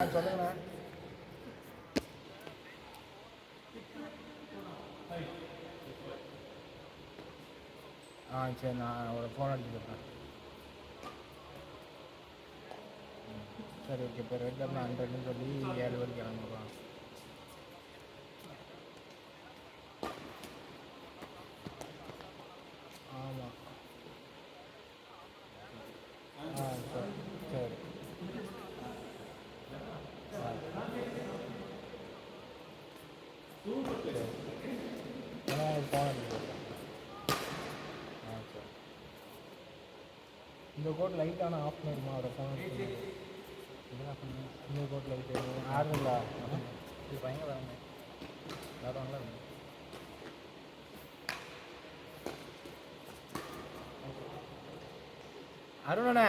சொல்லுங்கண்ணா. சரி, நான் ஒரு ஃபோன் அடிச்சுக்கிறேன். சரி, ஓகே. இப்போ ரெகுலர் நான் 100ன்னு சொல்லி 7 வரைக்கும் இறங்குறோம். ஆமாம். சரி சரி. ஏன்னா ஒரு ஃபோன் அடிச்சுக்கிறேன். சரி. இந்த கோட் லைட்டான ஆஃப் பண்ணிடுமா அவரை ஃபோன் அடிச்சு? இந்த கோட் லைட்டு ஆறுங்களா? இது பயங்கர வேறு வேறு அருணண்ணே,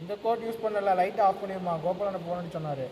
இந்த கோட் யூஸ் பண்ணல, லைட்டை ஆஃப் பண்ணிடுமா? கோபாலனை ஃபோன் அடிச்சு சொன்னார்.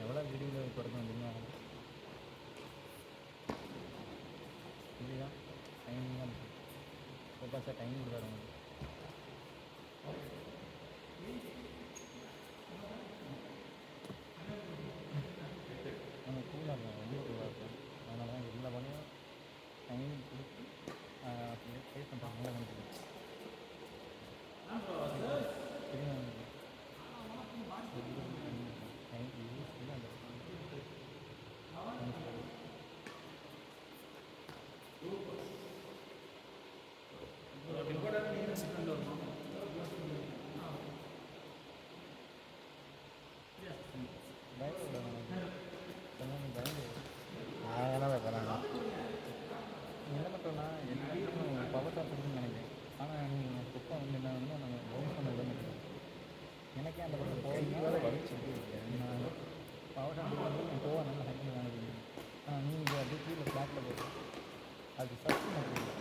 எவ்வளோ வீடியோ கொடுக்க முடியுமா? இல்லையா டைமிங் தான் சார், டைம் கொடுக்குறாரு உங்களுக்கு. நம்ம கூலாக இருக்கும், ரொம்ப கூலாக இருக்கும். அதனால தான் எல்லா பணியும் டைம் கொடுத்து அப்படியே பே பண்ணுறாங்க. நல்லா நினைக்கிறேன். என்ன பண்ணுறோன்னா எல்லாரும் பவர் சாப்பிட்றதுன்னு நினைக்கிறேன். ஆனால் நீங்கள் குப்பை வந்து என்ன வந்து நாங்கள் பவுன்ஸ் பண்ண விட மாட்டோம். எனக்கே அந்த பக்கம் போகிறதுனால வலிச்சு நான் பவர் சாப்பிட்டு வந்து நான் போக நல்லா ஹை பண்ணி வாங்கிக்கிறேன். ஆனால் நீங்கள் அப்படியே கீழே ஃப்ளாட்டில் போட்டு அது சத்து மாட்டேங்குது.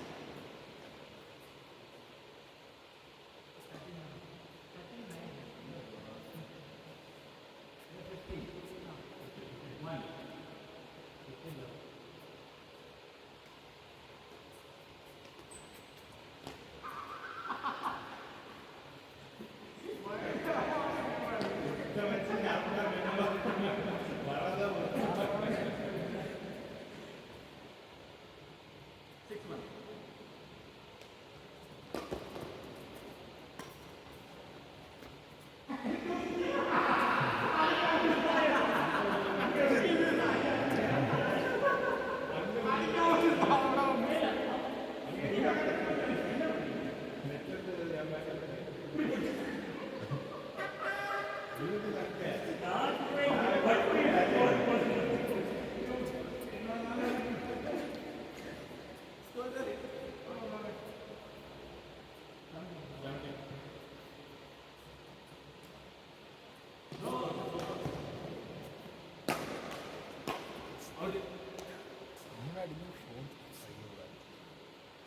முன்னாடி ஃபோன் செய்யக்கூடாது.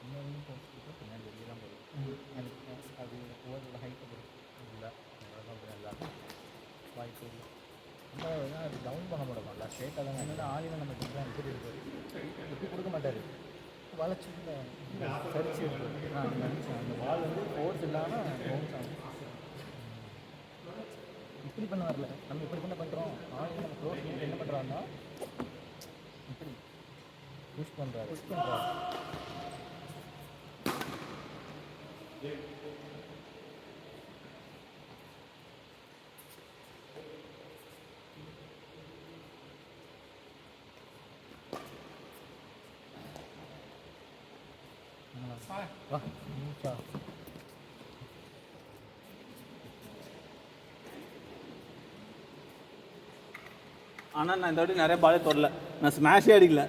முன்னாடி ஃபோன் சொல்லிட்டு பின்னாடி வெளியே தான் போகுது. அது ஓவரோட ஹைட்டை பொறுத்து இல்லை, அவ்வளோதான் எல்லாரும் வாய்ப்பு இல்லை. நம்ம அது டவுன் பண்ண மாட்டோம்ல, ஸ்ட்ரெயிட்டாக தான். என்னோட ஆளியில் நம்ம டிசைன் எப்படி இருப்பார், எப்படி கொடுக்க மாட்டார், வளைச்சி சரிச்சு இருக்குது. நான் நினச்சேன் அந்த வால் வந்து ஃபோர்ஸ் இல்லாமல் பவுன்ஸ் ஆகும். இப்படி பண்ண வரல, நம்ம இப்படி பண்ண பண்ணுறோம். ஆளில் நம்ம க்ளோஸ் பண்ணிட்டு என்ன பண்ணுறாங்கன்னா இப்படி புஷ் பண்ணுறாரு. வா ஆனால் நான் இந்த வாட்டி நிறைய பாலே தொடல, நான் ஸ்மாஷே அடிக்கல.